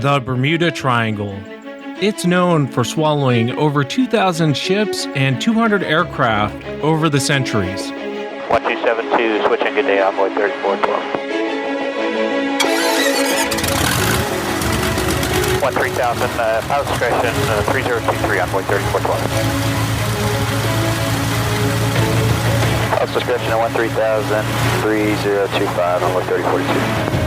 The Bermuda Triangle. It's known for swallowing over 2,000 ships and 200 aircraft over the centuries. 1272, switching, good day, Envoy 3412. 3000, pilot discretion, 3023, Envoy 3412. Pilot discretion at 3000, 3025, Envoy 3042.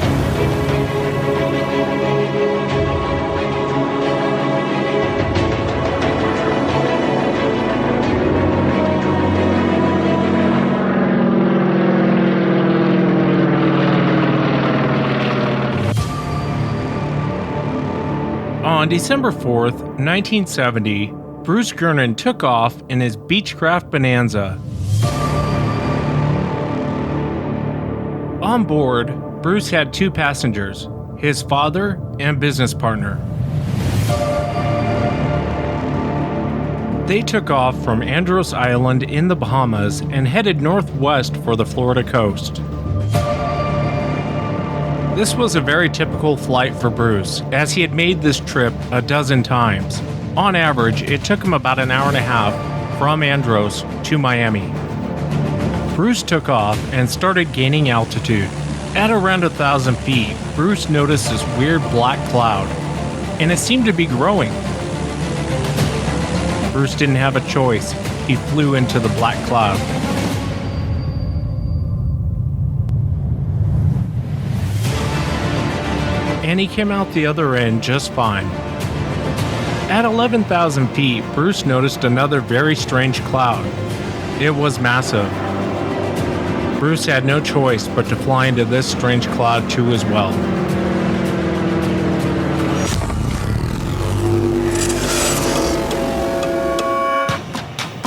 On December 4th, 1970, Bruce Gernon took off in his Beechcraft Bonanza. On board, Bruce had two passengers, his father and business partner. They took off from Andros Island in the Bahamas and headed northwest for the Florida coast. This was a very typical flight for Bruce, as he had made this trip a dozen times. On average, it took him about an hour and a half from Andros to Miami. Bruce took off and started gaining altitude. At around 1,000 feet, Bruce noticed this weird black cloud, and it seemed to be growing. Bruce didn't have a choice. He flew into the black cloud. And he came out the other end just fine. At 11,000 feet, Bruce noticed another very strange cloud. It was massive. Bruce had no choice but to fly into this strange cloud too as well.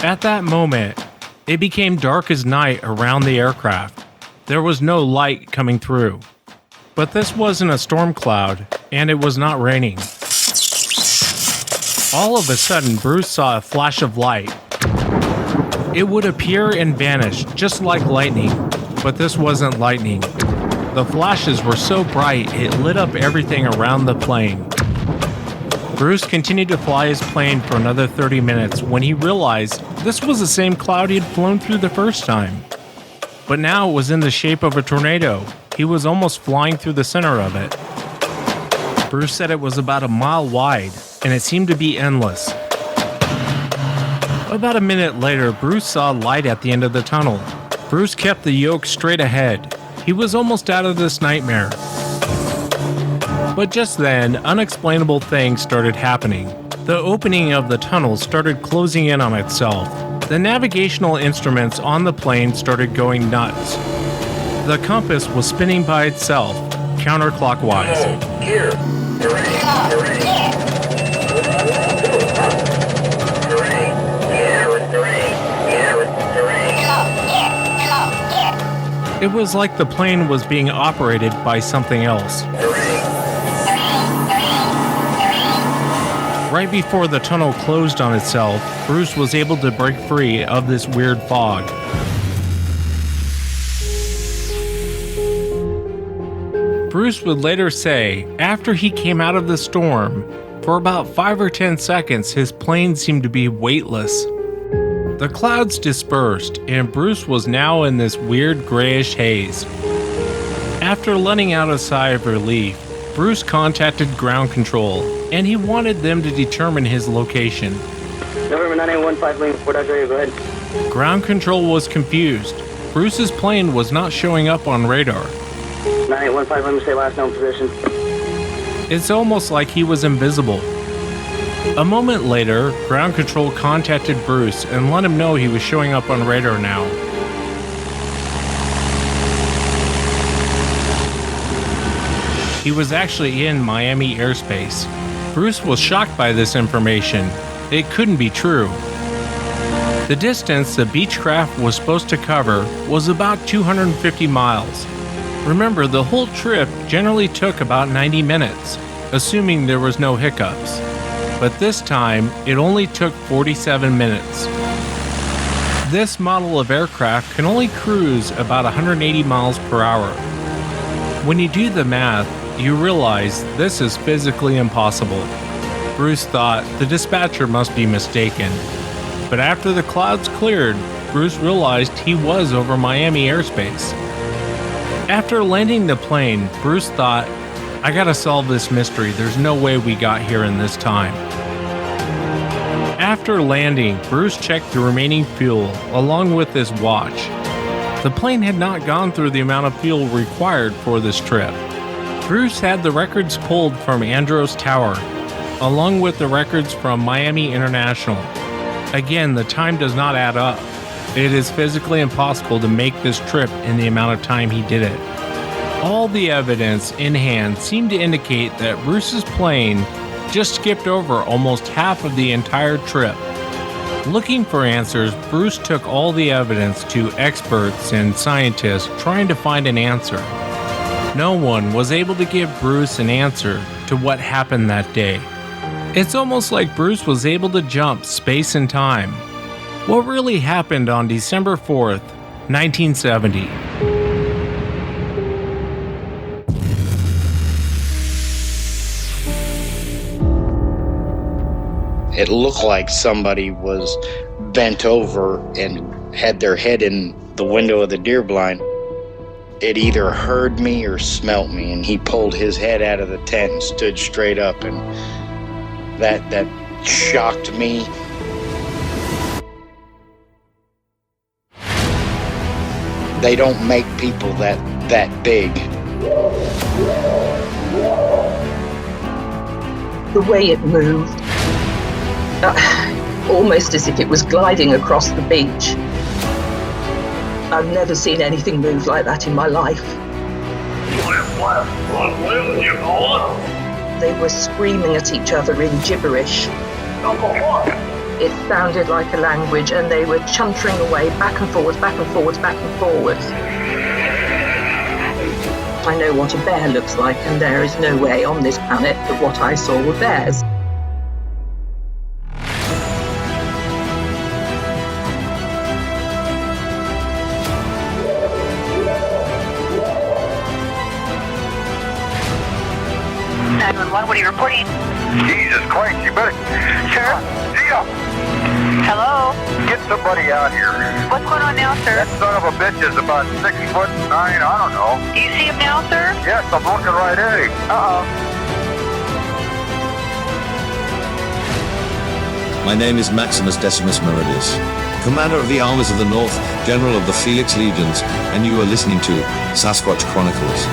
At that moment, it became dark as night around the aircraft. There was no light coming through. But this wasn't a storm cloud, and it was not raining. All of a sudden, Bruce saw a flash of light. It would appear and vanish, just like lightning, but this wasn't lightning. The flashes were so bright, it lit up everything around the plane. Bruce continued to fly his plane for another 30 minutes when he realized this was the same cloud he had flown through the first time. But now it was in the shape of a tornado. He was almost flying through the center of it. Bruce said it was about a mile wide, and it seemed to be endless. About a minute later, Bruce saw light at the end of the tunnel. Bruce kept the yoke straight ahead. He was almost out of this nightmare. But just then, unexplainable things started happening. The opening of the tunnel started closing in on itself. The navigational instruments on the plane started going nuts. The compass was spinning by itself, counterclockwise. Oh, here. It was like the plane was being operated by something else. Right before the tunnel closed on itself, Bruce was able to break free of this weird fog. Bruce would later say, after he came out of the storm, for about 5 or 10 seconds his plane seemed to be weightless. The clouds dispersed, and Bruce was now in this weird grayish haze. After letting out a sigh of relief, Bruce contacted ground control, and he wanted them to determine his location. November 9815, Link, Fort Dodge area, go ahead. Ground control was confused. Bruce's plane was not showing up on radar. 9815, let me say last known position. It's almost like he was invisible. A moment later, ground control contacted Bruce and let him know he was showing up on radar now. He was actually in Miami airspace. Bruce was shocked by this information. It couldn't be true. The distance the Beechcraft was supposed to cover was about 250 miles. Remember, the whole trip generally took about 90 minutes, assuming there was no hiccups. But this time, it only took 47 minutes. This model of aircraft can only cruise about 180 miles per hour. When you do the math, you realize this is physically impossible. Bruce thought the dispatcher must be mistaken. But after the clouds cleared, Bruce realized he was over Miami airspace. After landing the plane, Bruce thought, I gotta solve this mystery. There's no way we got here in this time. After landing, Bruce checked the remaining fuel along with his watch. The plane had not gone through the amount of fuel required for this trip. Bruce had the records pulled from Andros Tower, along with the records from Miami International. Again, the time does not add up. It is physically impossible to make this trip in the amount of time he did it. All the evidence in hand seemed to indicate that Bruce's plane just skipped over almost half of the entire trip. Looking for answers, Bruce took all the evidence to experts and scientists trying to find an answer. No one was able to give Bruce an answer to what happened that day. It's almost like Bruce was able to jump space and time. What really happened on December 4th, 1970? It looked like somebody was bent over and had their head in the window of the deer blind. It either heard me or smelt me, and he pulled his head out of the tent and stood straight up, and that shocked me. They don't make people that big. The way it moved, almost as if it was gliding across the beach. I've never seen anything move like that in my life. They were screaming at each other in gibberish. It sounded like a language, and they were chuntering away back and forwards, back and forwards, back and forwards. I know what a bear looks like, and there is no way on this planet that what I saw were bears. What are you reporting? Jesus Christ, you better... Sir? Gia! Hello? Get somebody out here. What's going on now, sir? That son of a bitch is about 6'9", I don't know. Do you see him now, sir? Yes, I'm looking right at him. My name is Maximus Decimus Meridius, Commander of the Armies of the North, General of the Felix Legions, and you are listening to Sasquatch Chronicles.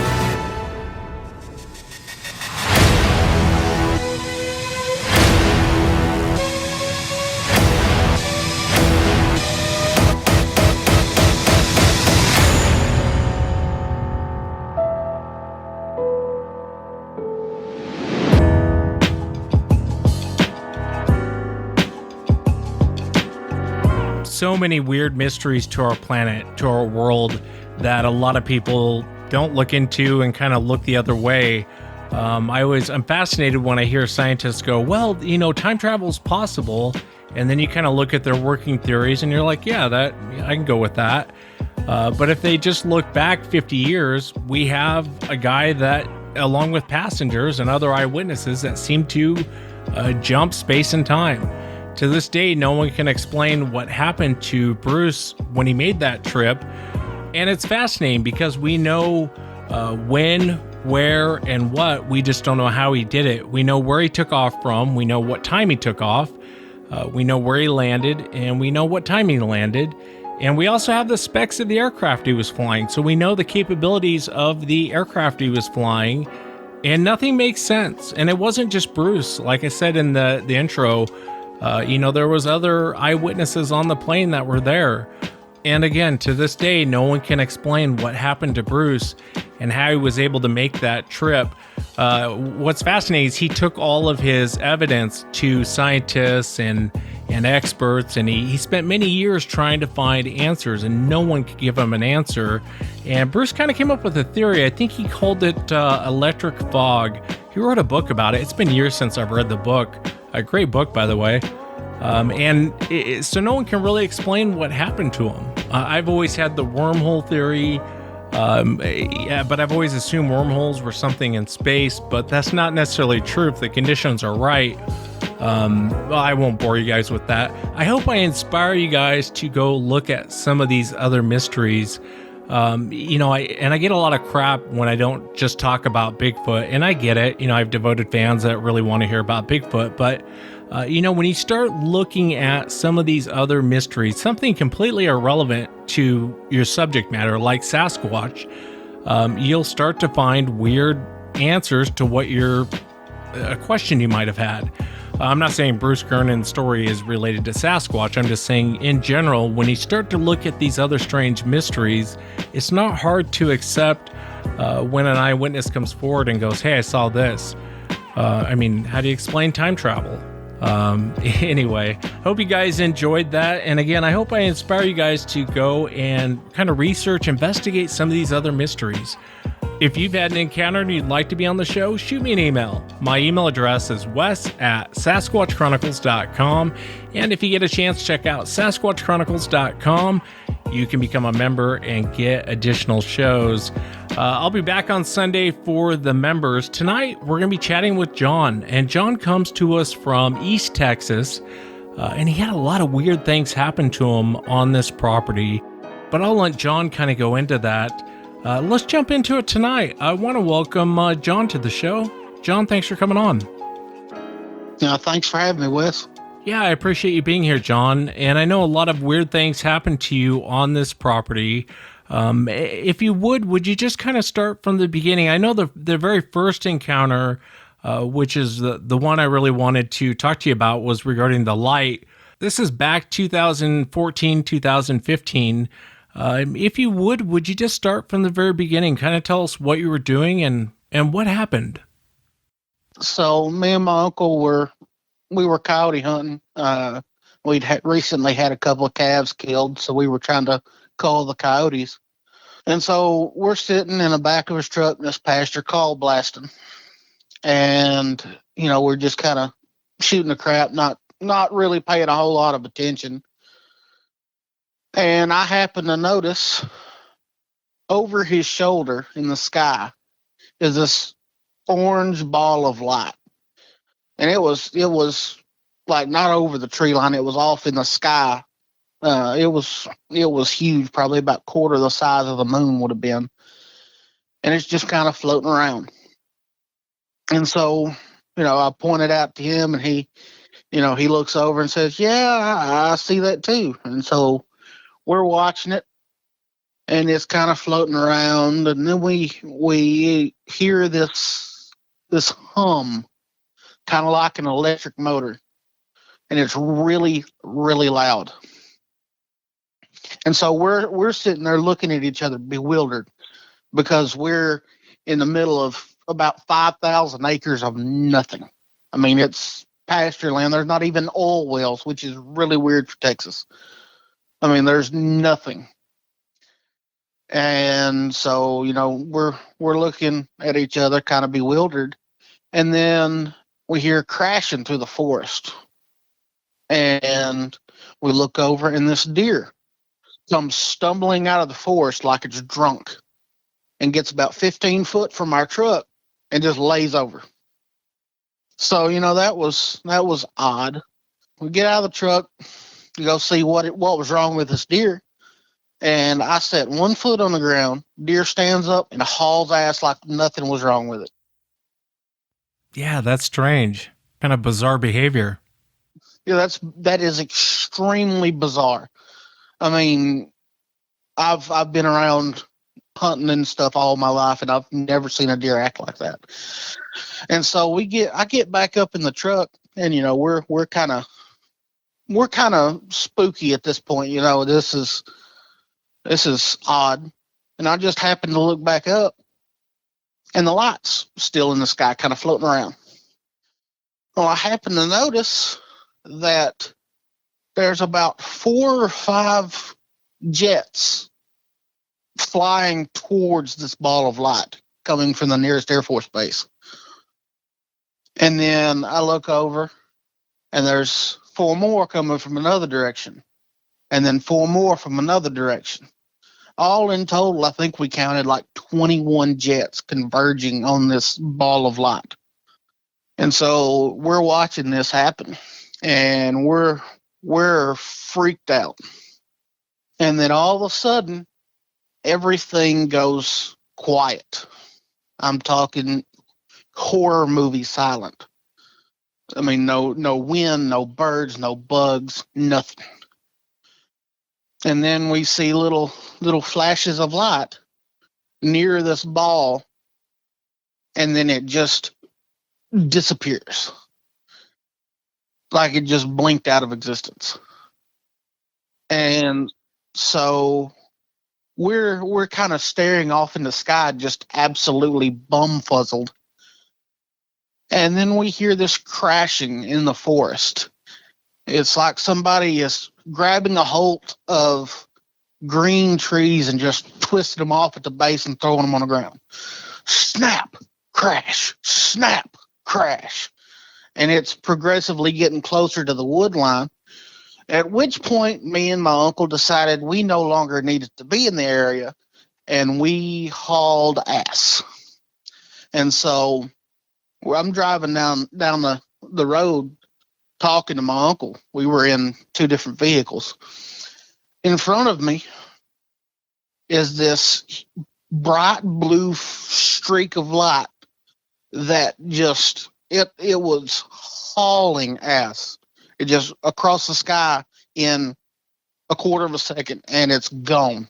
So many weird mysteries to our planet, to our world, that a lot of people don't look into and kind of look the other way. I'm fascinated when I hear scientists go, well, time travel is possible. And then you kind of look at their working theories and you're like, yeah, I can go with that. But if they just look back 50 years, we have a guy that, along with passengers and other eyewitnesses, that seem to jump space and time. To this day, no one can explain what happened to Bruce when he made that trip. And it's fascinating because we know when, where, and what. We just don't know how he did it. We know where he took off from. We know what time he took off. We know where he landed, and we know what time he landed. And we also have the specs of the aircraft he was flying. So we know the capabilities of the aircraft he was flying. And nothing makes sense. And it wasn't just Bruce. Like I said in the intro, there was other eyewitnesses on the plane that were there. And again, to this day, no one can explain what happened to Bruce and how he was able to make that trip. What's fascinating is he took all of his evidence to scientists and experts, and he spent many years trying to find answers, and no one could give him an answer. And Bruce kind of came up with a theory. I think he called it electric fog. He wrote a book about it. It's been years since I've read the book. A great book, by the way. So no one can really explain what happened to him. I've always had the wormhole theory. Yeah, but I've always assumed wormholes were something in space, but that's not necessarily true if the conditions are right. Well, I won't bore you guys with that. I hope I inspire you guys to go look at some of these other mysteries. I get a lot of crap when I don't just talk about Bigfoot, and I get it. I have devoted fans that really want to hear about Bigfoot, but when you start looking at some of these other mysteries, something completely irrelevant to your subject matter, like Sasquatch, you'll start to find weird answers to what a question you might have had. I'm not saying Bruce Gernon's story is related to Sasquatch. I'm just saying, in general, when you start to look at these other strange mysteries, it's not hard to accept when an eyewitness comes forward and goes, "Hey, I saw this." How do you explain time travel? Anyway, hope you guys enjoyed that. And again, I hope I inspire you guys to go and kind of research, investigate some of these other mysteries. If you've had an encounter and you'd like to be on the show, shoot me an email. My email address is wes@sasquatchchronicles.com. And if you get a chance, check out sasquatchchronicles.com. You can become a member and get additional shows. I'll be back on Sunday for the members. Tonight, we're going to be chatting with John. And John comes to us from East Texas. And he had a lot of weird things happen to him on this property. But I'll let John kind of go into that. Let's jump into it tonight. I want to welcome John to the show. John, thanks for coming on. Thanks for having me, Wes. Yeah, I appreciate you being here, John. And I know a lot of weird things happened to you on this property. If you would you just kind of start from the beginning? I know the very first encounter, which is the one I really wanted to talk to you about, was regarding the light. This is back 2014, 2015. If you would you just start from the very beginning? Kind of tell us what you were doing and what happened. So me and my uncle were coyote hunting. We'd recently had a couple of calves killed, so we were trying to call the coyotes. And so we're sitting in the back of his truck in this pasture, call blasting. And, we're just kind of shooting the crap, not really paying a whole lot of attention. And I happened to notice over his shoulder in the sky is this orange ball of light. And it was like not over the tree line, it was off in the sky. It was huge, probably about a quarter the size of the moon would have been. And it's just kind of floating around. And so, I pointed out to him, and he looks over and says, "Yeah, I see that too." And so we're watching it, and it's kind of floating around, and then we hear this hum, kind of like an electric motor, and it's really, really loud. And so we're sitting there looking at each other, bewildered, because we're in the middle of about 5,000 acres of nothing. It's pasture land. There's not even oil wells, which is really weird for Texas. There's nothing. And so, we're looking at each other kind of bewildered. And then we hear crashing through the forest. And we look over, and this deer comes stumbling out of the forest like it's drunk and gets about 15 foot from our truck and just lays over. So, that was odd. We get out of the truck to go see what was wrong with this deer. And I set 1 foot on the ground. Deer stands up and hauls ass like nothing was wrong with it. Yeah, that's strange. Kind of bizarre behavior. Yeah, that is extremely bizarre. I've been around hunting and stuff all my life, and I've never seen a deer act like that. And so I get back up in the truck, and we're kind of spooky at this point. This is odd. And I just happened to look back up, and the light's still in the sky, kind of floating around. Well, I happened to notice that there's about 4 or 5 jets flying towards this ball of light coming from the nearest Air Force base. And then I look over, and there's 4 more coming from another direction, and then 4 more from another direction. all in total, I think we counted like 21 jets converging on this ball of light. And so we're watching this happen, and we're freaked out. And then all of a sudden, everything goes quiet. I'm talking horror movie silent. I mean, no wind, no birds, no bugs, nothing. And then we see little flashes of light near this ball, and then it just disappears, like it just blinked out of existence. And so we're kind of staring off in the sky, just absolutely bumfuzzled. And then we hear this crashing in the forest. It's like somebody is grabbing a hold of green trees and just twisting them off at the base and throwing them on the ground. Snap, crash, snap, crash. And it's progressively getting closer to the wood line, at which point me and my uncle decided we no longer needed to be in the area, and we hauled ass. And so I'm driving down the road talking to my uncle. We were in two different vehicles. In front of me is this bright blue streak of light that just it was hauling ass. It just across the sky in a quarter of a second, and it's gone.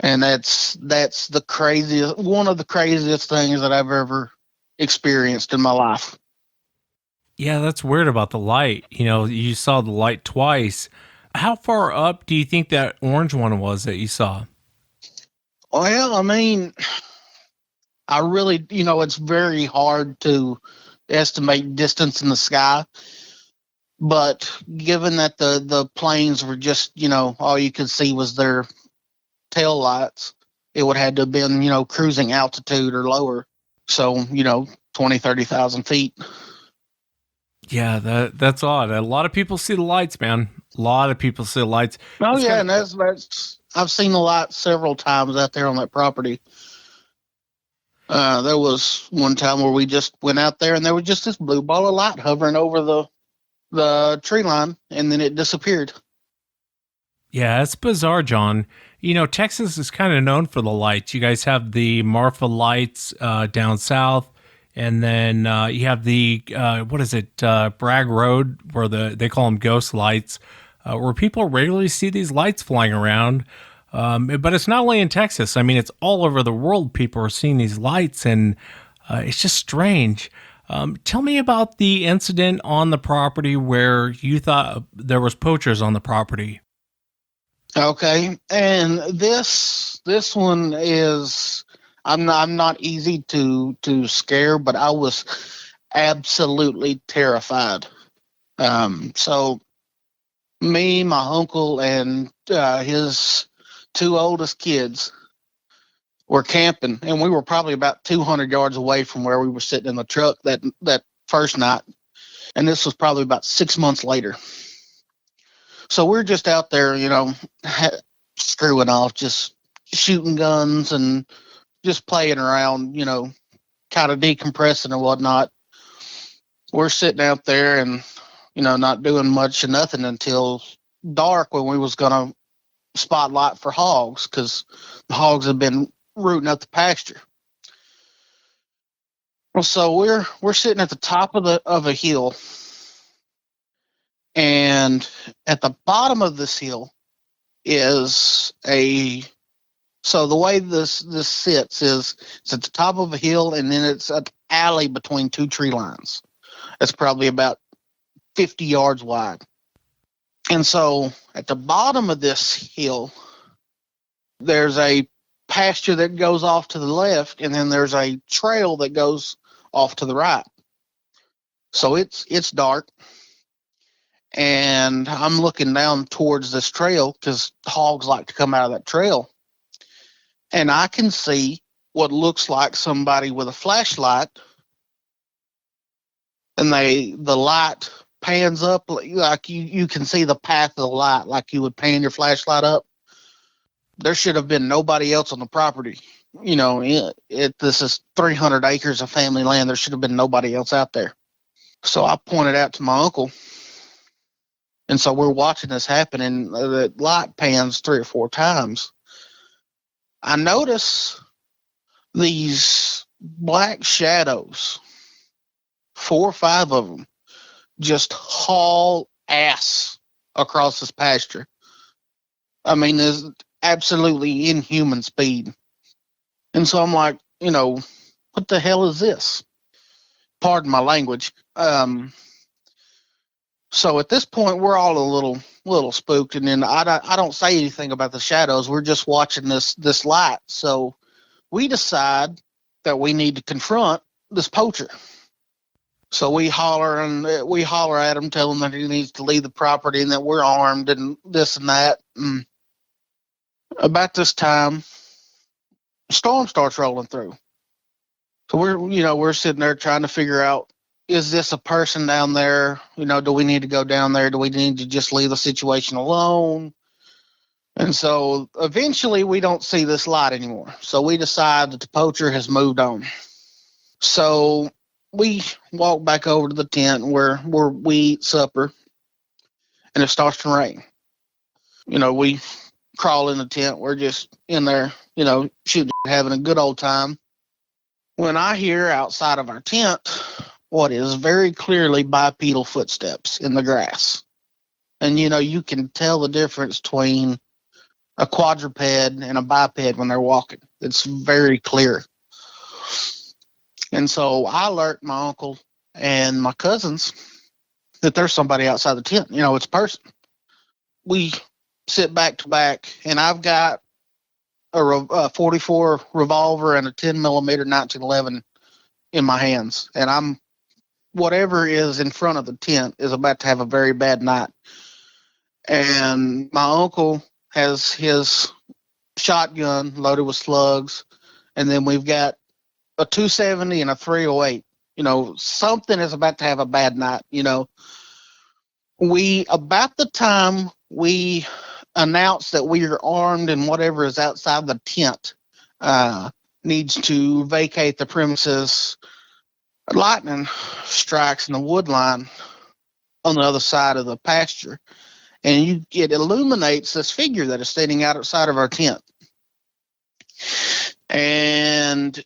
And that's the craziest, one of the craziest things that I've ever experienced in my life. Yeah, that's weird about the light. You saw the light twice. How far up do you think that orange one was that you saw? Well, I mean, I really, it's very hard to estimate distance in the sky. But given that the planes were just, all you could see was their tail lights, it would have to have been, cruising altitude or lower. So, 20, 30,000 feet. Yeah, that's odd. A lot of people see the lights, man. A lot of people see the lights. Oh, yeah, and that's I've seen the lights several times out there on that property. There was one time where we just went out there and there was just this blue ball of light hovering over the tree line, and then it disappeared. Yeah, it's bizarre, John. Texas is kind of known for the lights. You guys have the Marfa lights down south, and then you have the Bragg Road, where they call them ghost lights, where people regularly see these lights flying around. But it's not only in Texas. I mean, it's all over the world. People are seeing these lights, and it's just strange. Tell me about the incident on the property where you thought there was poachers on the property. Okay, and this one is I'm not easy to scare, but I was absolutely terrified. So me, my uncle, and his two oldest kids were camping, and we were probably about 200 yards away from where we were sitting in the truck that first night, and this was probably about 6 months later. So we're just out there, screwing off, just shooting guns and just playing around, kind of decompressing and whatnot. We're sitting out there and, not doing much of nothing until dark, when we was going to spotlight for hogs, because the hogs have been rooting up the pasture. Well, so we're sitting at the top of a hill, and at the bottom of this hill is so the way this sits is it's at the top of a hill, and then it's an alley between two tree lines. It's probably about 50 yards wide. And so at the bottom of this hill, there's a pasture that goes off to the left, and then there's a trail that goes off to the right. So it's dark, and I'm looking down towards this trail because hogs like to come out of that trail, and I can see what looks like somebody with a flashlight, and the light pans up like you can see the path of the light, like you would pan your flashlight up. there should have been nobody else on the property. You know, this is 300 acres of family land. There should have been nobody else out there. So I pointed out to my uncle. And so we're watching this happen, and the light pans 3 or 4 times. I notice these black shadows, 4 or 5 of them, just haul ass across this pasture. I mean, there's absolutely inhuman speed. And so I'm like, you know, what the hell is this? Pardon my language. So at this point, we're all a little spooked, and then I don't say anything about the shadows. We're just watching this light. So we decide that we need to confront this poacher. So we holler at him, tell him that he needs to leave the property and that we're armed and this and that. And about this time, a storm starts rolling through. So we're sitting there trying to figure out, is this a person down there? You know, do we need to go down there? Do we need to just leave the situation alone? And so eventually we don't see this light anymore. So we decide that the poacher has moved on. So we walk back over to the tent where we eat supper, and it starts to rain. You know, we crawl in the tent. We're just in there, you know, shooting, having a good old time. When I hear outside of our tent what is very clearly bipedal footsteps in the grass. And, you know, you can tell the difference between a quadruped and a biped when they're walking. It's very clear. And so I alert my uncle and my cousins that there's somebody outside the tent. You know, it's a person. We sit back to back, and I've got a 44 revolver and a 10 millimeter 1911 in my hands. And whatever is in front of the tent is about to have a very bad night. And my uncle has his shotgun loaded with slugs. And then we've got a 270 and a 308. You know, something is about to have a bad night. You know, about the time we announce that we are armed and whatever is outside the tent needs to vacate the premises, lightning strikes in the wood line on the other side of the pasture, and it illuminates this figure that is standing outside of our tent. And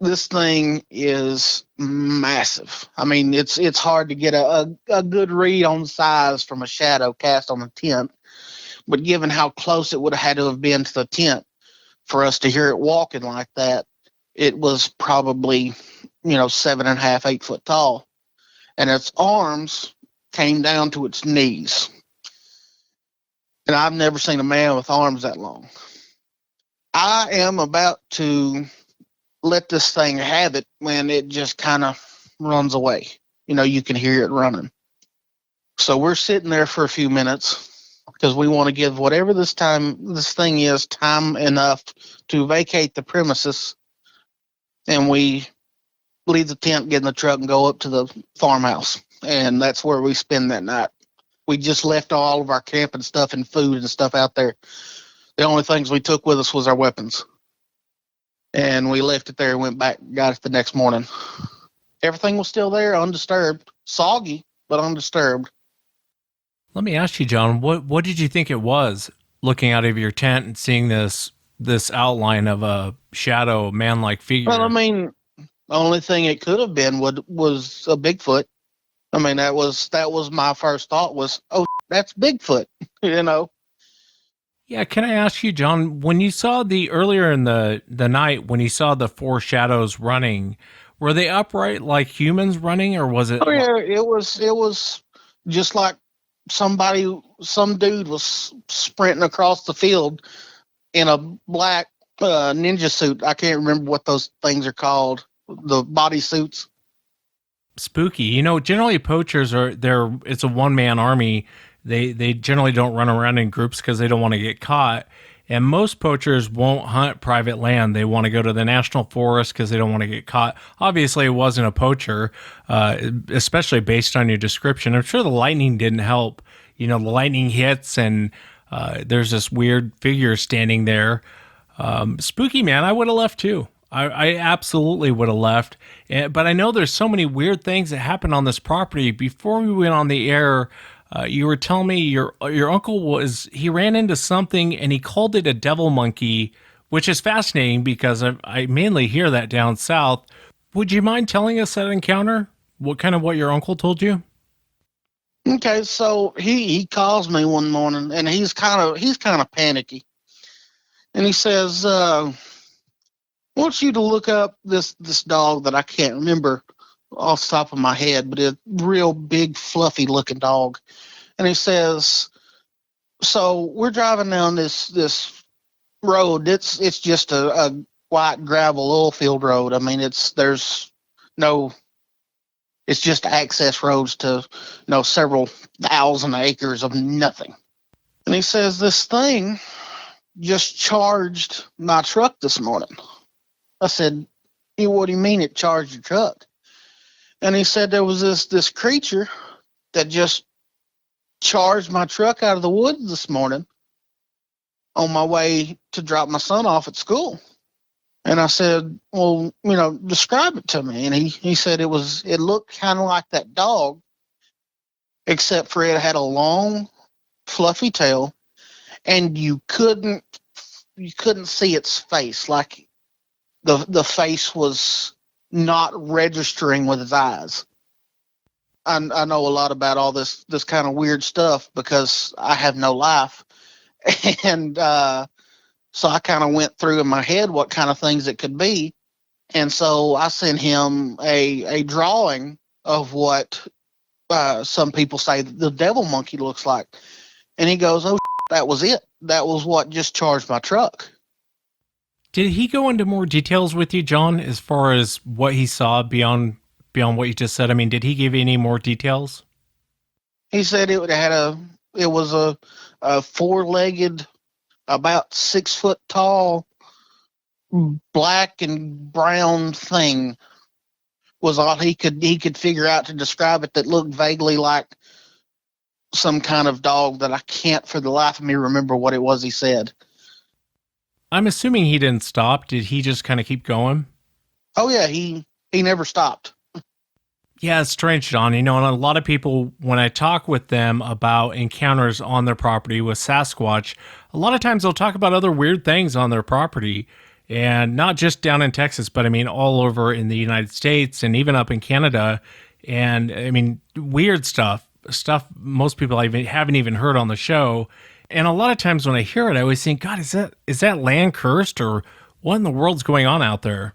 this thing is massive. I mean, it's hard to get a good read on size from a shadow cast on the tent, but given how close it would have had to have been to the tent for us to hear it walking like that, it was probably, 7.5, 8 foot tall. And its arms came down to its knees. And I've never seen a man with arms that long. I am about to let this thing have it when it just kind of runs away. You know, you can hear it running. So we're sitting there for a few minutes because we want to give whatever this thing is time enough to vacate the premises. And we leave the tent, get in the truck, and go up to the farmhouse. And that's where we spend that night. We just left all of our camping stuff and food and stuff out there. The only things we took with us was our weapons. And we left it there and went back, got it the next morning. Everything was still there, undisturbed. Soggy, but undisturbed. Let me ask you, John, what did you think it was, looking out of your tent and seeing this outline of a shadow, man-like figure? Well, I mean, the only thing it could have been was a Bigfoot. I mean, that was my first thought was, oh, that's Bigfoot, you know? Yeah, can I ask you, John, when you saw earlier in the night, when you saw the 4 shadows running, were they upright like humans running, or was it? Oh, yeah, it was just like some dude was sprinting across the field in a black ninja suit. I can't remember what those things are called, the body suits. Spooky. You know, generally poachers it's a one-man army. They generally don't run around in groups because they don't want to get caught. And most poachers won't hunt private land. They want to go to the national forest because they don't want to get caught. Obviously, it wasn't a poacher, especially based on your description. I'm sure the lightning didn't help. You know, the lightning hits and There's this weird figure standing there. Spooky, man. I would have left too. I absolutely would have left. But I know there's so many weird things that happened on this property. Before we went on the air, you were telling me your uncle he ran into something and he called it a devil monkey, which is fascinating because I mainly hear that down south. Would you mind telling us that encounter? What your uncle told you? Okay, so he calls me one morning and he's kind of panicky, and he says, "I want you to look up this dog that I can't remember off the top of my head, but it's a real big, fluffy looking dog." And he says, "So we're driving down this road. It's just a white gravel oil field road. I mean, it's just access roads to several thousand acres of nothing." And he says, "This thing just charged my truck this morning." I said, "What do you mean it charged your truck?" And he said there was this creature that just charged my truck out of the woods this morning on my way to drop my son off at school. And I said, "Well, describe it to me." And he said it looked kind of like that dog, except for it had a long, fluffy tail, and you couldn't see its face. Like the face was not registering with its eyes. I know a lot about all this kind of weird stuff because I have no life, and so I kind of went through in my head what kind of things it could be. And so I sent him a drawing of what some people say the devil monkey looks like. And he goes, "Oh, that was it. That was what just charged my truck." Did he go into more details with you, John, as far as what he saw beyond what you just said? I mean, did he give you any more details? He said it was a four-legged, about 6 foot tall, black and brown thing was all he could figure out to describe it, that looked vaguely like some kind of dog that I can't for the life of me remember what it was he said. I'm assuming he didn't stop. Did he just kind of keep going? Oh yeah, he never stopped. Yeah, it's strange, John. And a lot of people, when I talk with them about encounters on their property with Sasquatch, a lot of times they'll talk about other weird things on their property. And not just down in Texas, but I mean, all over in the United States and even up in Canada. And I mean, weird stuff most people haven't even heard on the show. And a lot of times when I hear it, I always think, God, is that land cursed, or what in the world's going on out there?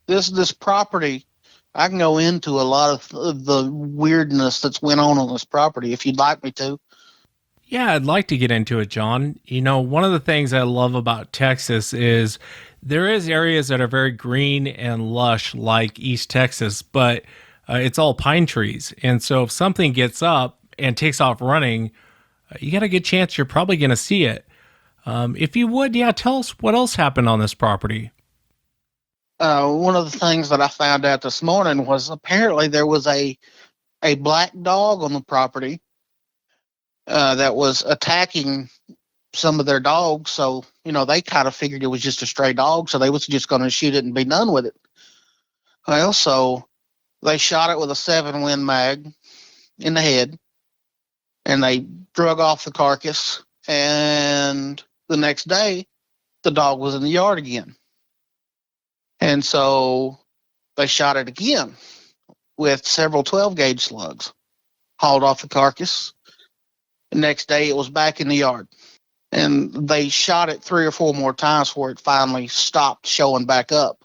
This property, I can go into a lot of the weirdness that's went on this property if you'd like me to. Yeah, I'd like to get into it, John. One of the things I love about Texas is there is areas that are very green and lush, like East Texas, but it's all pine trees. And so if something gets up and takes off running, you got a good chance you're probably going to see it. If you would, tell us what else happened on this property. One of the things that I found out this morning was apparently there was a black dog on the property that was attacking some of their dogs. So, they kind of figured it was just a stray dog, so they was just going to shoot it and be done with it. Well, so they shot it with a 7 Win mag in the head, and they drug off the carcass, and the next day, the dog was in the yard again. And so they shot it again with several 12-gauge slugs, hauled off the carcass. The next day, it was back in the yard. And they shot it 3 or 4 more times before it finally stopped showing back up.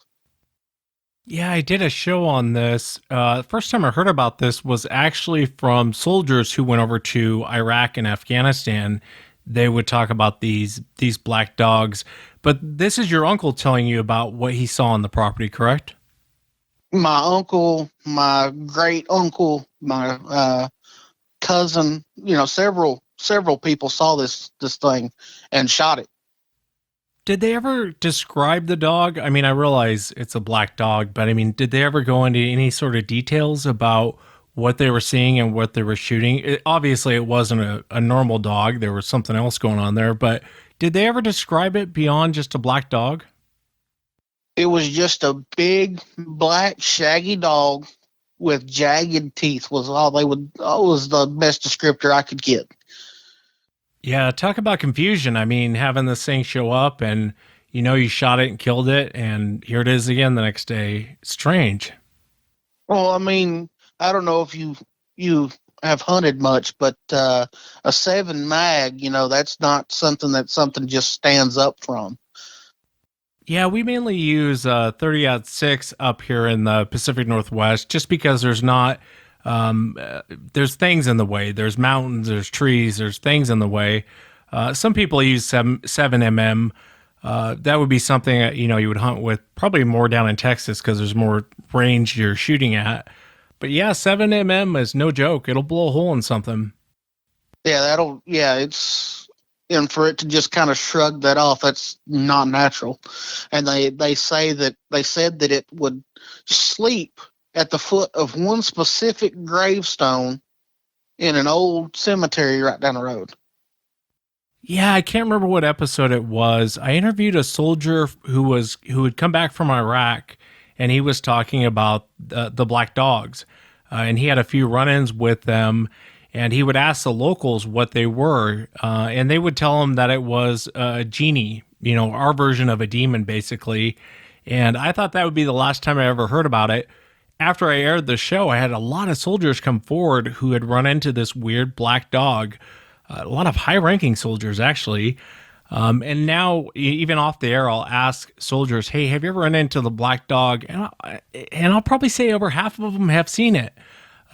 Yeah, I did a show on this. First time I heard about this was actually from soldiers who went over to Iraq and Afghanistan. They would talk about these black dogs. But this is your uncle telling you about what he saw on the property, correct? My uncle, my great uncle, my cousin, several people saw this thing and shot it. Did they ever describe the dog? I mean, I realize it's a black dog, but I mean, did they ever go into any sort of details about what they were seeing and what they were shooting. Obviously, it wasn't a normal dog. There was something else going on there. But did they ever describe it beyond just a black dog? It was just a big, black, shaggy dog with jagged teeth was all they would, was the best descriptor I could get. Yeah, talk about confusion. I mean, having this thing show up and you shot it and killed it, and here it is again the next day. Strange. Well, I mean, I don't know if you have hunted much, but a 7 mag, that's not something just stands up from. Yeah, we mainly use 30-06 up here in the Pacific Northwest, just because there's not there's things in the way. There's mountains, there's trees, there's things in the way. Some people use 7mm. That would be something that you would hunt with, probably more down in Texas because there's more range you're shooting at. But yeah, 7mm is no joke. It'll blow a hole in something. Yeah, and for it to just kind of shrug that off, that's not natural. And they said that it would sleep at the foot of one specific gravestone in an old cemetery right down the road. Yeah, I can't remember what episode it was. I interviewed a soldier who had come back from Iraq, and he was talking about the black dogs, and he had a few run-ins with them. And he would ask the locals what they were, and they would tell him that it was a genie, our version of a demon, basically. And I thought that would be the last time I ever heard about it. After I aired the show, I had a lot of soldiers come forward who had run into this weird black dog, a lot of high-ranking soldiers, actually. And now, even off the air, I'll ask soldiers, hey, have you ever run into the black dog? And I'll probably say over half of them have seen it.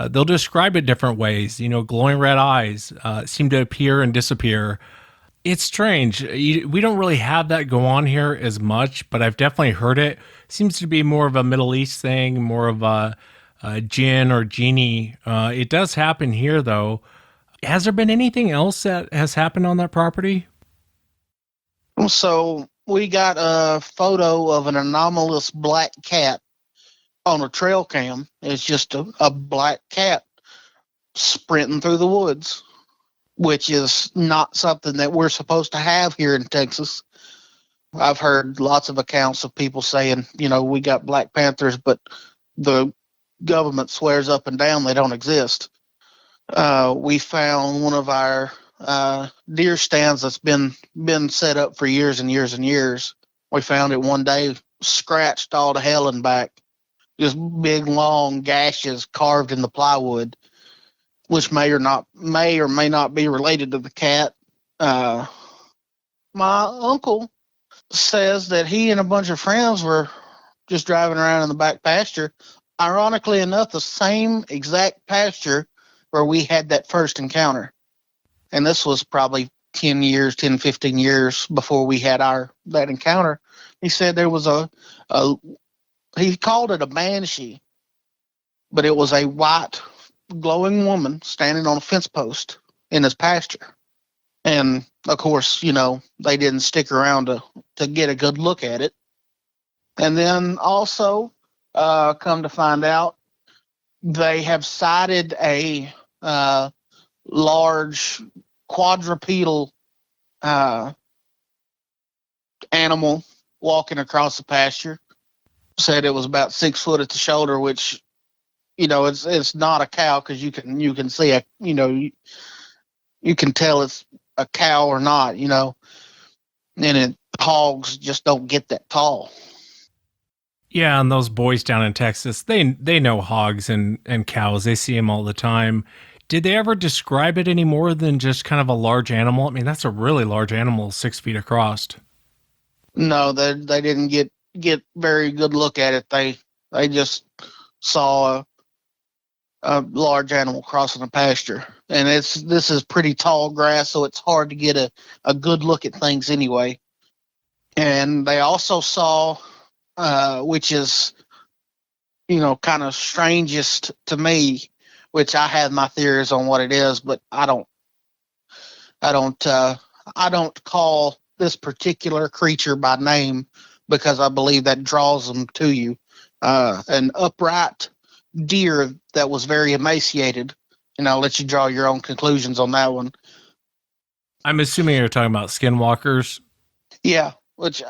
They'll describe it different ways. Glowing red eyes seem to appear and disappear. It's strange. We don't really have that go on here as much, but I've definitely heard it. Seems to be more of a Middle East thing, more of a jinn or genie. It does happen here, though. Has there been anything else that has happened on that property? So we got a photo of an anomalous black cat on a trail cam. It's just a black cat sprinting through the woods, which is not something that we're supposed to have here in Texas. I've heard lots of accounts of people saying, we got Black Panthers, but the government swears up and down they don't exist. We found one of our deer stands that's been set up for years and years and years. We found it one day scratched all to hell and back. Just big, long gashes carved in the plywood, which may or may not be related to the cat. My uncle says that he and a bunch of friends were just driving around in the back pasture. Ironically enough, the same exact pasture where we had that first encounter. And this was probably 10, 15 years before we had that encounter. He said there was he called it a banshee, but it was a white glowing woman standing on a fence post in his pasture. And of course, they didn't stick around to get a good look at it. And then also, come to find out, they have sighted a large quadrupedal animal walking across the pasture. Said it was about 6 foot at the shoulder, which, it's not a cow because you can see you can tell it's a cow or not, and hogs just don't get that tall. Yeah, and those boys down in Texas, they know hogs and cows. They see them all the time. Did they ever describe it any more than just kind of a large animal? I mean, that's a really large animal, 6 feet across. No, they didn't get very good look at it. They just saw a large animal crossing a pasture, and this is pretty tall grass, so it's hard to get a good look at things anyway. And they also saw, which is kind of strangest to me, which I have my theories on what it is, but I don't call this particular creature by name because I believe that draws them to you. An upright deer that was very emaciated. And I'll let you draw your own conclusions on that one. I'm assuming you're talking about skinwalkers. Yeah, which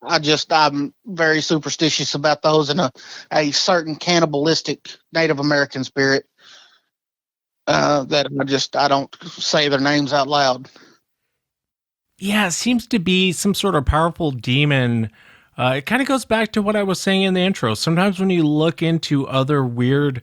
I'm very superstitious about those, and a certain cannibalistic Native American spirit that I don't say their names out loud. Yeah, it seems to be some sort of powerful demon. It kind of goes back to what I was saying in the intro. Sometimes when you look into other weird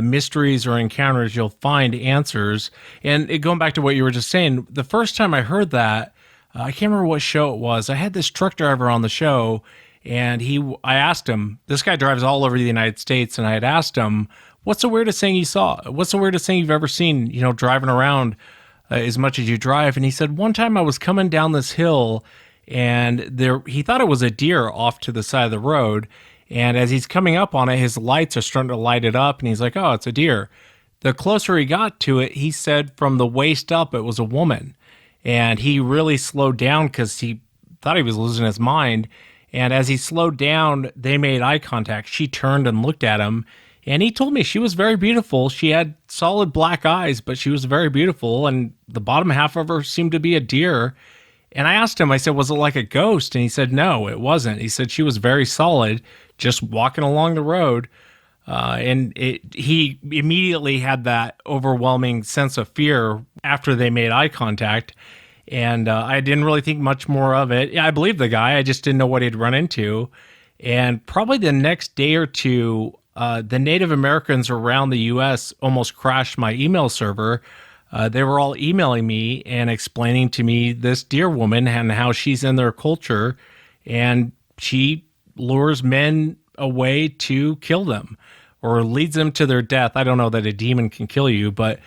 mysteries or encounters, you'll find answers. And going back to what you were just saying, the first time I heard that, I can't remember what show it was. I had this truck driver on the show, and I asked him, this guy drives all over the United States, and I had asked him, what's the weirdest thing you saw? What's the weirdest thing you've ever seen, driving around as much as you drive? And he said, one time I was coming down this hill, and he thought it was a deer off to the side of the road. And as he's coming up on it, his lights are starting to light it up, and he's like, oh, it's a deer. The closer he got to it, he said from the waist up, it was a woman. And he really slowed down because he thought he was losing his mind. And as he slowed down, they made eye contact. She turned and looked at him. And he told me she was very beautiful. She had solid black eyes, but she was very beautiful. And the bottom half of her seemed to be a deer. And I asked him, I said, was it like a ghost? And he said, no, it wasn't. He said she was very solid, just walking along the road. He immediately had that overwhelming sense of fear after they made eye contact. And I didn't really think much more of it. Yeah, I believed the guy. I just didn't know what he'd run into. And probably the next day or two, the Native Americans around the U.S. almost crashed my email server. They were all emailing me and explaining to me this deer woman and how she's in their culture. And she lures men away to kill them or leads them to their death. I don't know that a demon can kill you, but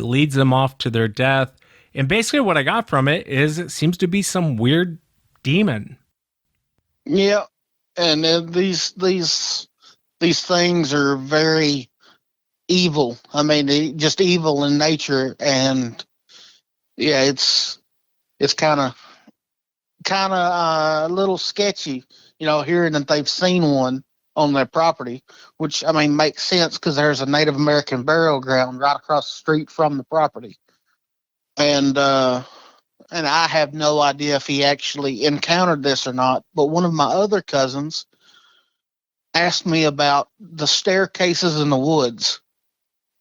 leads them off to their death. And basically what I got from it is it seems to be some weird demon. Yeah. And these things are very evil. I mean, just evil in nature. And yeah, it's kind of a little sketchy, hearing that they've seen one on their property, which, I mean, makes sense because there's a Native American burial ground right across the street from the property. And I have no idea if he actually encountered this or not, but one of my other cousins asked me about the staircases in the woods.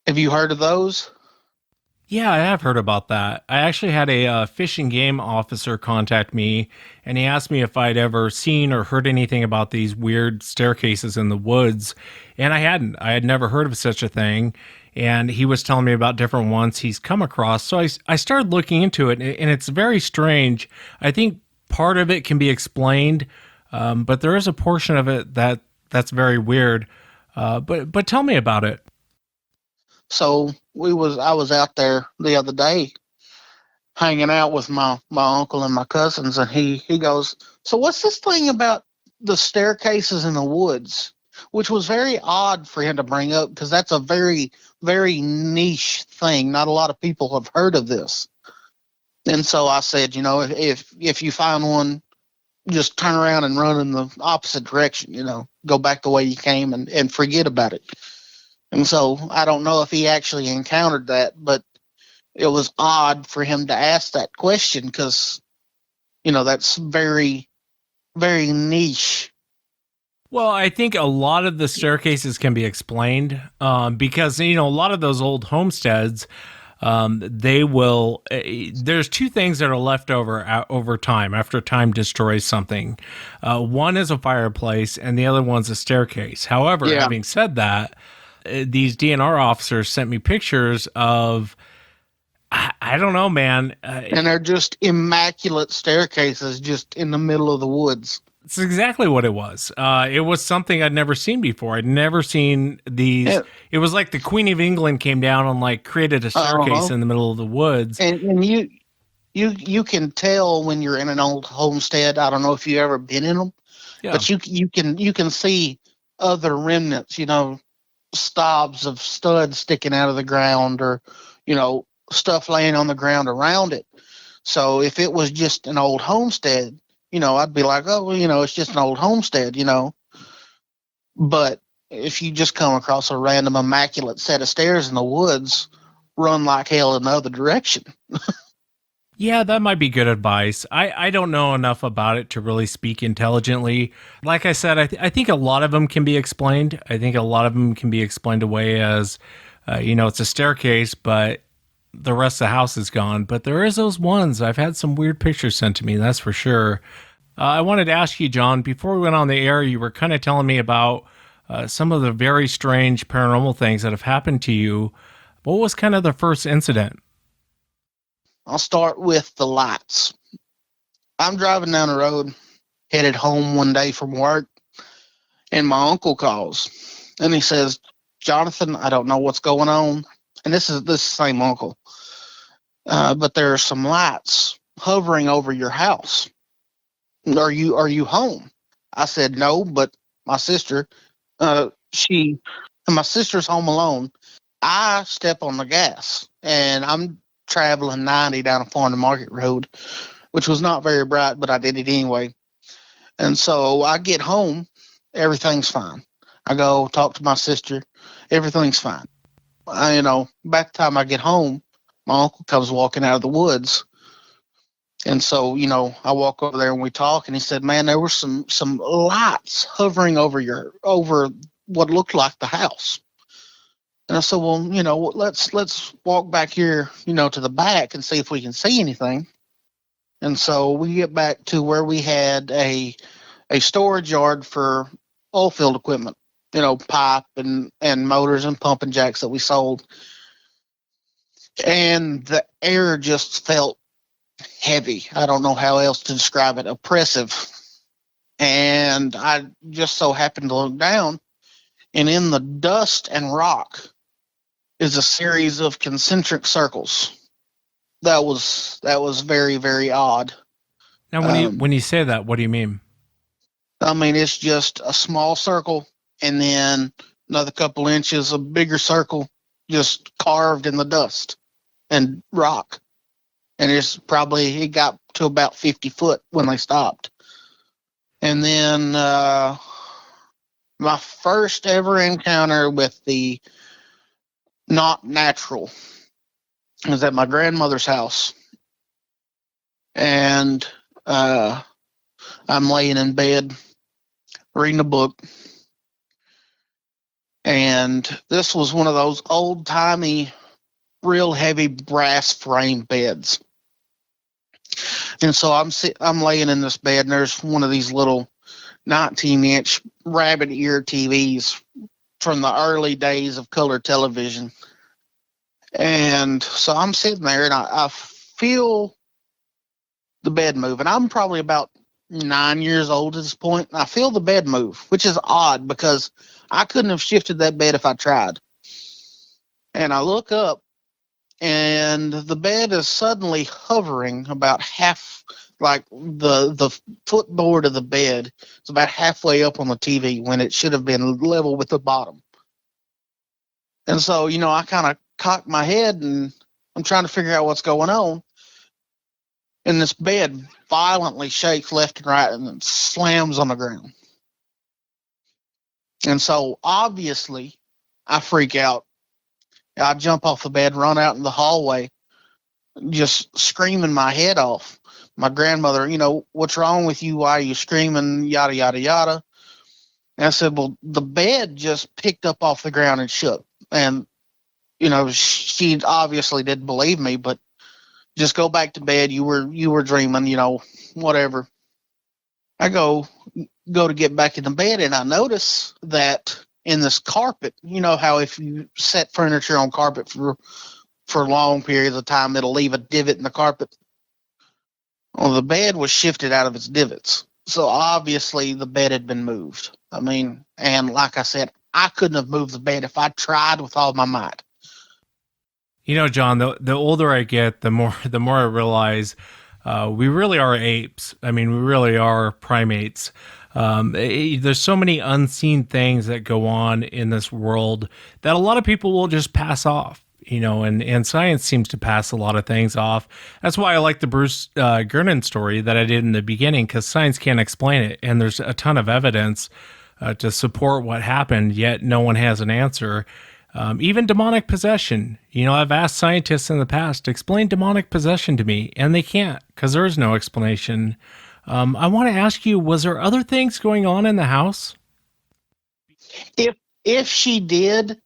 Have you heard of those? Yeah, I have heard about that. I actually had a fish and game officer contact me, and he asked me if I'd ever seen or heard anything about these weird staircases in the woods, and I hadn't. I had never heard of such a thing, and he was telling me about different ones he's come across. So I started looking into it, and it's very strange. I think part of it can be explained, but there is a portion of it that's very weird. But tell me about it. So I was out there the other day hanging out with my uncle and my cousins, and he goes, so what's this thing about the staircases in the woods? Which was very odd for him to bring up because that's a very, very niche thing. Not a lot of people have heard of this. And so I said, if you find one, just turn around and run in the opposite direction, go back the way you came and forget about it. And so I don't know if he actually encountered that, but it was odd for him to ask that question because, that's very, very niche. Well, I think a lot of the staircases can be explained because, a lot of those old homesteads, there's two things that are left over time after time destroys something. One is a fireplace and the other one's a staircase. However, having said that, these DNR officers sent me pictures of, I don't know, man. And they're just immaculate staircases just in the middle of the woods. It's exactly what it was. It was something I'd never seen before. I'd never seen these. Yeah. It was like the Queen of England came down and created a staircase in the middle of the woods. And you can tell when you're in an old homestead. I don't know if you've ever been in them, but you can see other remnants. Stobs of studs sticking out of the ground, or stuff laying on the ground around it. So if it was just an old homestead, I'd be like, oh, well, it's just an old homestead, But if you just come across a random immaculate set of stairs in the woods, run like hell in the other direction. Yeah, that might be good advice. I don't know enough about it to really speak intelligently. Like I said, I think a lot of them can be explained. I think a lot of them can be explained away as, it's a staircase, but the rest of the house is gone. But there is those ones. I've had some weird pictures sent to me, that's for sure. I wanted to ask you, John, before we went on the air, you were kind of telling me about some of the very strange paranormal things that have happened to you. What was kind of the first incident? I'll start with the lights. I'm driving down the road, headed home one day from work, and my uncle calls. And he says, Jonathan, I don't know what's going on. And this is the same uncle. But there are some lights hovering over your house. Are you home? I said, no, but my sister, my sister's home alone. I step on the gas, and I'm traveling 90 down a farm to market road, which was not very bright, but I did it anyway. And so I get home, everything's fine. I go talk to my sister, everything's fine. By the time I get home, my uncle comes walking out of the woods. And so, I walk over there and we talk, and he said, man, there were some lights hovering over what looked like the house. And I said, well, let's walk back here, to the back and see if we can see anything. And so we get back to where we had a storage yard for oil field equipment, pipe and motors and pumping jacks that we sold. And the air just felt heavy. I don't know how else to describe it. Oppressive. And I just so happened to look down, and in the dust and rock is a series of concentric circles. That was very, very odd. Now, when you say that, what do you mean? I mean, it's just a small circle, and then another couple inches, a bigger circle, just carved in the dust and rock. And it got to about 50 foot when they stopped. And then my first ever encounter with the not natural was at my grandmother's house. And I'm laying in bed reading a book. And this was one of those old-timey, real heavy brass frame beds. And so I'm laying in this bed, and there's one of these little 19-inch rabbit ear TVs from the early days of color television. And so I'm sitting there, and I feel the bed move. And I'm probably about 9 years old at this point. And I feel the bed move, which is odd because I couldn't have shifted that bed if I tried. And I look up, and the bed is suddenly hovering about half, like the footboard of the bed is about halfway up on the TV when it should have been level with the bottom. And so, I kind of cocked my head, and I'm trying to figure out what's going on. And this bed violently shakes left and right and then slams on the ground. And so, obviously, I freak out. I jump off the bed, run out in the hallway, just screaming my head off. My grandmother, what's wrong with you? Why are you screaming? Yada, yada, yada. And I said, well, the bed just picked up off the ground and shook. And, she obviously didn't believe me, but just go back to bed. You were dreaming, whatever. I go to get back in the bed, and I notice that in this carpet, how if you set furniture on carpet for long periods of time, it'll leave a divot in the carpet. Well, the bed was shifted out of its divots. So obviously the bed had been moved. I mean, and like I said, I couldn't have moved the bed if I tried with all my might. John, the older I get, the more I realize we really are apes. I mean, we really are primates. There's so many unseen things that go on in this world that a lot of people will just pass off, and science seems to pass a lot of things off. That's why I like the Bruce Gernon story that I did in the beginning, because science can't explain it. And there's a ton of evidence to support what happened, yet no one has an answer. Even demonic possession. I've asked scientists in the past to explain demonic possession to me, and they can't because there is no explanation. I want to ask you, was there other things going on in the house? If she did,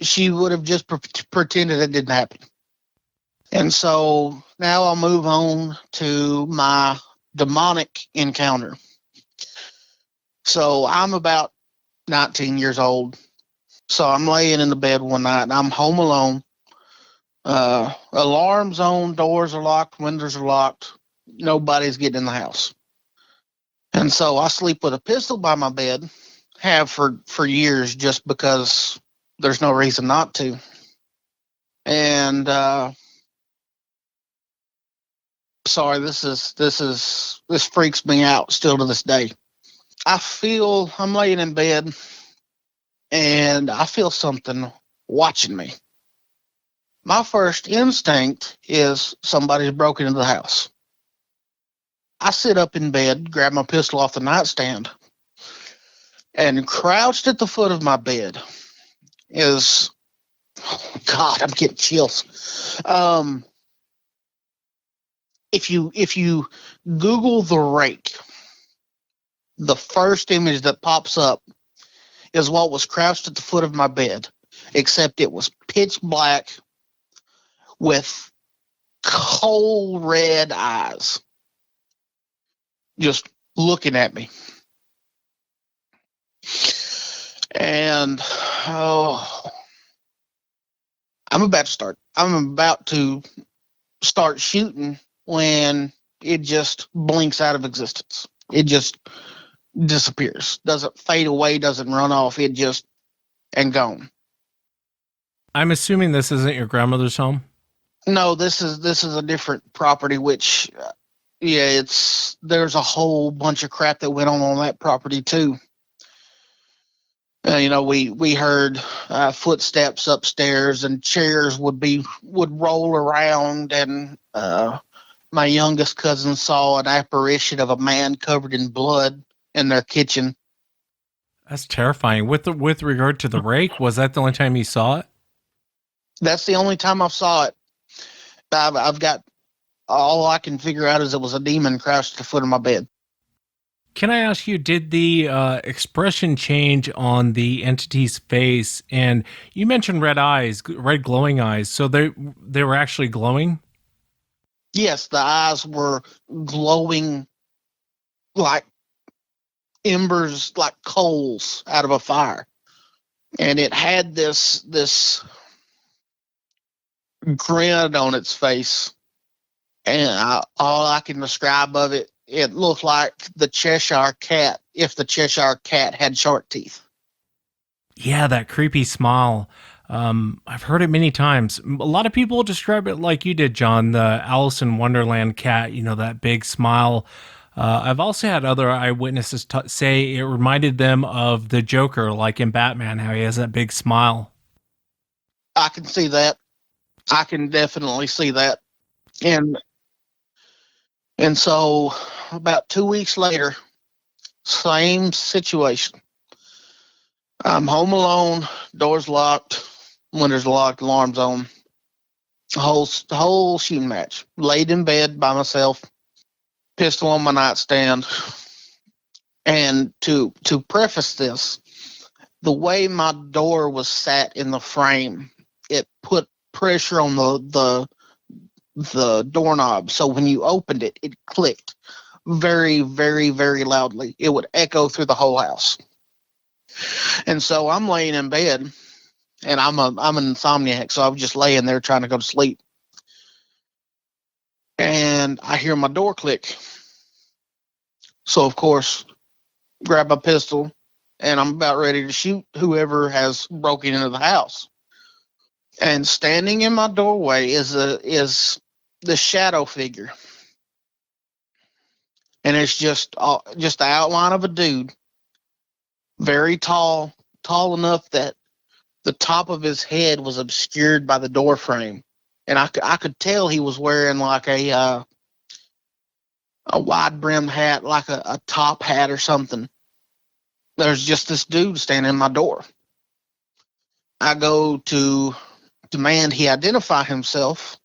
she would have just pretended it didn't happen. And so now I'll move on to my demonic encounter. So I'm about 19 years old. So I'm laying in the bed one night and I'm home alone. Alarms on, doors are locked, windows are locked. Nobody's getting in the house. And so I sleep with a pistol by my bed, have for years just because there's no reason not to. And sorry, this freaks me out still to this day. I'm laying in bed and I feel something watching me. My first instinct is somebody's broken into the house. I sit up in bed, grab my pistol off the nightstand, and crouched at the foot of my bed is, oh God, I'm getting chills. If you Google the Rake, the first image that pops up is what was crouched at the foot of my bed, except it was pitch black with cold red eyes just looking at me. And I'm about to start shooting when it just blinks out of existence. It just disappears, doesn't fade away, doesn't run off. It just and gone. I'm assuming this isn't your grandmother's home. No, this is a different property. Which, there's a whole bunch of crap that went on that property too. We heard footsteps upstairs, and chairs would roll around, and my youngest cousin saw an apparition of a man covered in blood in their kitchen. That's terrifying. With regard to the Rake, was that the only time you saw it? That's the only time I saw it. I've got all I can figure out is it was a demon crouched at the foot of my bed. Can I ask you, did the expression change on the entity's face? And you mentioned red eyes, red glowing eyes. So they were actually glowing? Yes, the eyes were glowing like embers, like coals out of a fire. And it had this grin on its face. And all I can describe of it, it looked like the Cheshire Cat, if the Cheshire Cat had shark teeth. Yeah, that creepy smile. I've heard it many times. A lot of people describe it like you did, John, the Alice in Wonderland cat, that big smile. I've also had other eyewitnesses say it reminded them of the Joker, like in Batman, how he has that big smile. I can see that. I can definitely see that. And so about 2 weeks later, same situation. I'm home alone, doors locked, windows locked, alarms on. The whole shooting match. Laid in bed by myself, pistol on my nightstand. And to preface this, the way my door was sat in the frame, it put pressure on the doorknob. So when you opened it, it clicked very, very, very loudly. It would echo through the whole house. And so I'm laying in bed, and I'm an insomniac, so I was just laying there trying to go to sleep. And I hear my door click. So, of course, grab my pistol, and I'm about ready to shoot whoever has broken into the house. And standing in my doorway is the shadow figure. And it's just the outline of a dude, very tall enough that the top of his head was obscured by the door frame. And I could tell he was wearing like a wide brimmed hat, like a top hat or something. there's just this dude standing in my door. I go to demand he identify himself,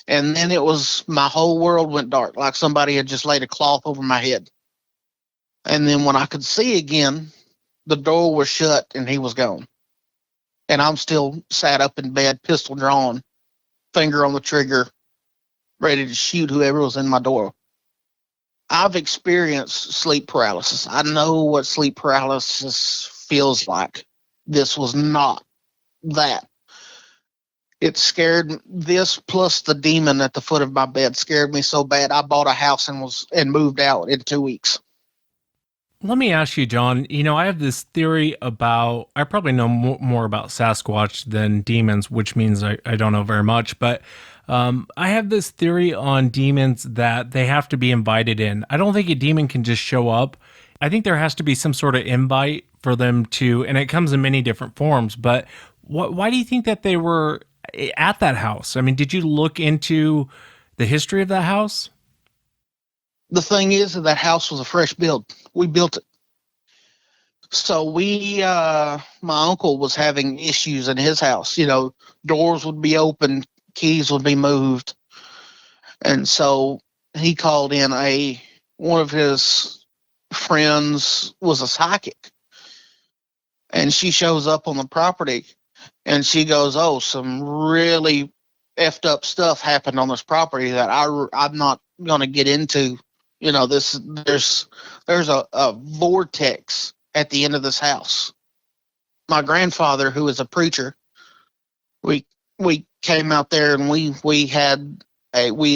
and then it was my whole world went dark, like somebody had just laid a cloth over my head. And then when I could see again, the door was shut and he was gone. And I'm still sat up in bed, pistol drawn, finger on the trigger, ready to shoot whoever was in my door. I've experienced sleep paralysis. I know what sleep paralysis feels like. This was not that. It scared this plus the demon at the foot of my bed scared me so bad I bought a house and moved out in 2 weeks. Let me ask you, John, I have this theory about, I probably know more about Sasquatch than demons, which means I don't know very much, but I have this theory on demons that they have to be invited in. I don't think a demon can just show up. I think there has to be some sort of invite for them to, and it comes in many different forms, but why do you think that they were at that house? I mean, did you look into the history of that house? The thing is that house was a fresh build. We built it. So my uncle was having issues in his house. Doors would be open, keys would be moved. And so he called in one of his friends was a psychic. And she shows up on the property and she goes, "Oh, some really effed up stuff happened on this property that I'm not going to get into. There's a vortex at the end of this house." My grandfather, who is a preacher, we came out there and we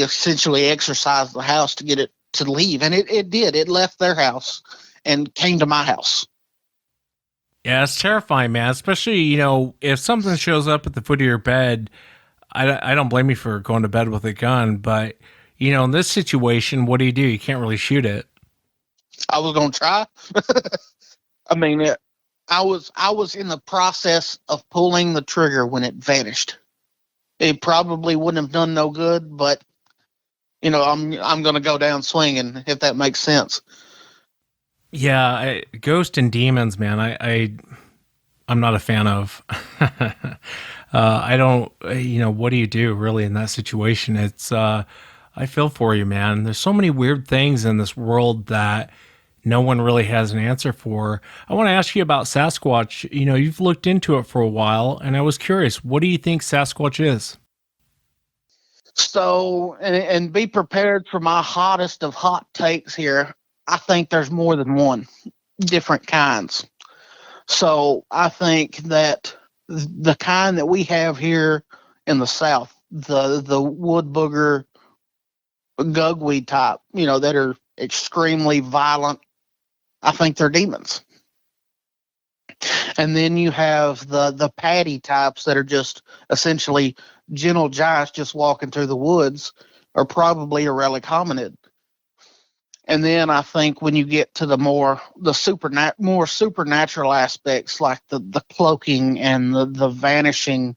essentially exorcised the house to get it to leave, and it did. It left their house and came to my house. Yeah, it's terrifying, man. Especially, if something shows up at the foot of your bed, I don't blame you for going to bed with a gun, but in this situation, what do? You can't really shoot it. I was going to try. I mean, I was in the process of pulling the trigger when it vanished. It probably wouldn't have done no good, but I'm going to go down swinging, if that makes sense. Yeah, ghost and demons, man. I'm not a fan of. I don't. What do you do really in that situation? It's. I feel for you, man. There's so many weird things in this world that no one really has an answer for. I want to ask you about Sasquatch. You've looked into it for a while, and I was curious. What do you think Sasquatch is? So, and be prepared for my hottest of hot takes here. I think there's more than one, different kinds. So I think that the kind that we have here in the South, the wood booger, gugweed type, that are extremely violent, I think they're demons. And then you have the patty types that are just essentially gentle giants just walking through the woods, are probably a relic hominid. And then I think when you get to the more supernatural aspects, like the cloaking and the vanishing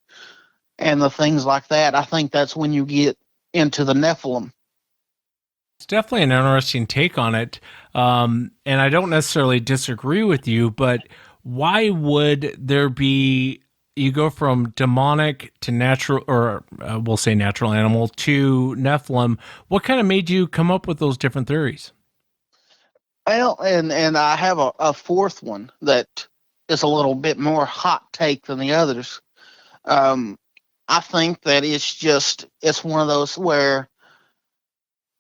and the things like that, I think that's when you get into the Nephilim. It's definitely an interesting take on it. And I don't necessarily disagree with you, but why would there be, you go from demonic to natural, or we'll say natural animal, to Nephilim? What kind of made you come up with those different theories? Well, and I have a fourth one that is a little bit more hot take than the others. I think that it's one of those where,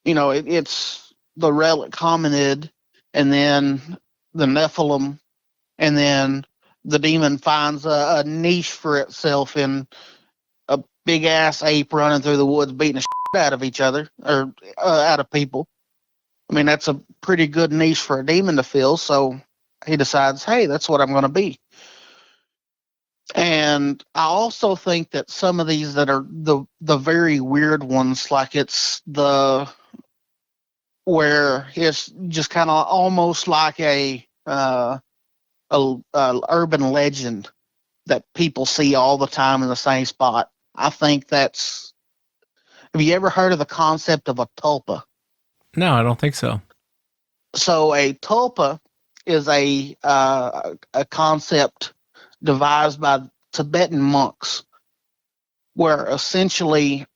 it's the relic hominid, and then the Nephilim, and then the demon finds a niche for itself in a big ass ape running through the woods beating the shit out of each other, or out of people. I mean, that's a pretty good niche for a demon to fill. So he decides, hey, that's what I'm going to be. And I also think that some of these that are the very weird ones, like it's where it's just kind of almost like a urban legend that people see all the time in the same spot. I think have you ever heard of the concept of a tulpa? No, I don't think so. So a tulpa is a concept devised by Tibetan monks, where essentially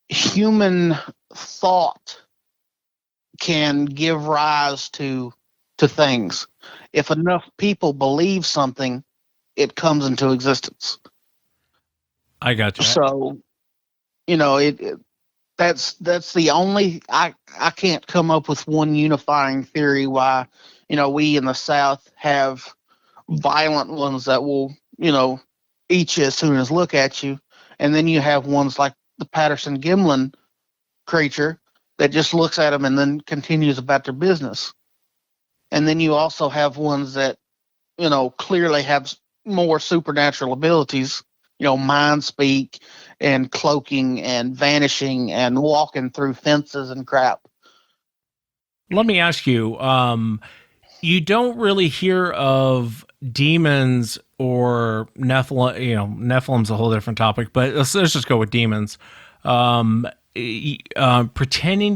human thought can give rise to things. If enough people believe something, it comes into existence. I got you. So, that's the only I can't come up with one unifying theory why, we in the South have violent ones that will, eat you as soon as look at you, and then you have ones like the Patterson Gimlin creature that just looks at them and then continues about their business. And then you also have ones that, clearly have more supernatural abilities, mind speak and cloaking and vanishing and walking through fences and crap. Let me ask you, you don't really hear of demons or Nephilim, Nephilim's a whole different topic, but let's just go with demons. Pretending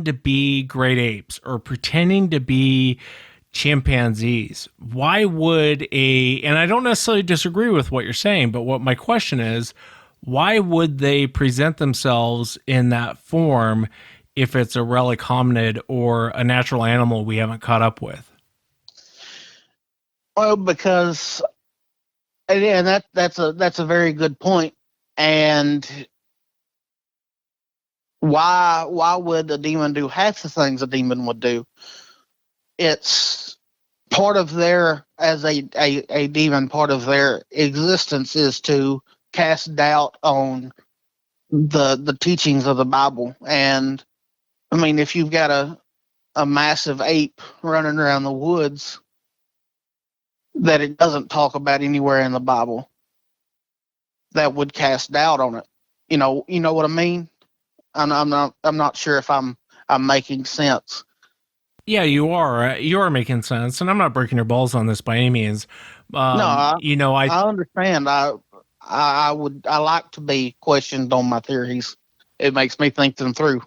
to be great apes or pretending to be chimpanzees. Why would and I don't necessarily disagree with what you're saying, but what my question is, why would they present themselves in that form if it's a relic hominid or a natural animal we haven't caught up with? Well, because, and that's a very good point. And why would a demon do half the things a demon would do? It's part of their, as a demon, part of their existence is to cast doubt on the teachings of the Bible. And I mean, if you've got a massive ape running around the woods that it doesn't talk about anywhere in the Bible, that would cast doubt on it. You know what I mean? I'm not sure if I'm making sense. Yeah, you are. You are making sense, and I'm not breaking your balls on this by any means. I understand. I like to be questioned on my theories. It makes me think them through.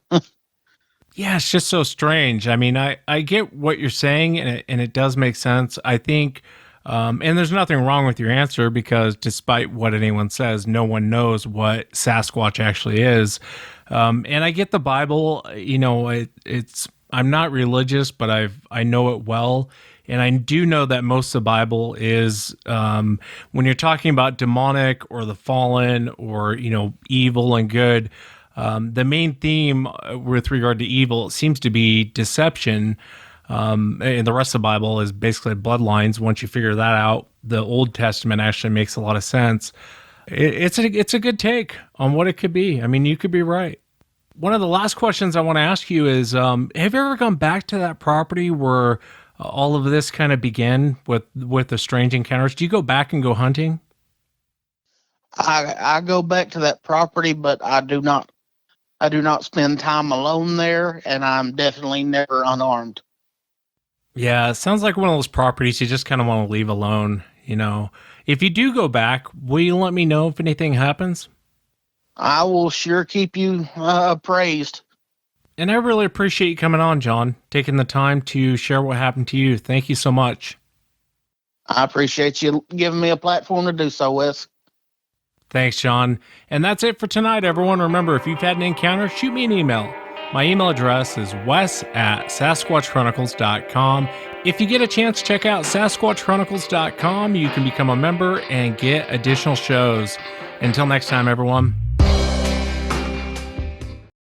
Yeah, it's just so strange. I mean, I get what you're saying, and it does make sense. I think, and there's nothing wrong with your answer, because despite what anyone says, no one knows what Sasquatch actually is. And I get the Bible. It's I'm not religious, but I know it well. And I do know that most of the Bible is, when you're talking about demonic or the fallen or, evil and good, the main theme with regard to evil seems to be deception. And the rest of the Bible is basically bloodlines. Once you figure that out, the Old Testament actually makes a lot of sense. It's a good take on what it could be. I mean, you could be right. One of the last questions I want to ask you is, have you ever gone back to that property where all of this kind of began with the strange encounters? Do you go back and go hunting? I go back to that property, but I do not spend time alone there, and I'm definitely never unarmed. Yeah, it sounds like one of those properties you just kind of want to leave alone. If you do go back, will you let me know if anything happens? I will sure keep you appraised. And I really appreciate you coming on, John, taking the time to share what happened to you. Thank you so much. I appreciate you giving me a platform to do so, Wes. Thanks, John. And that's it for tonight, everyone. Remember, if you've had an encounter, shoot me an email. My email address is wes@sasquatchchronicles.com. If you get a chance, check out sasquatchchronicles.com. You can become a member and get additional shows. Until next time, everyone.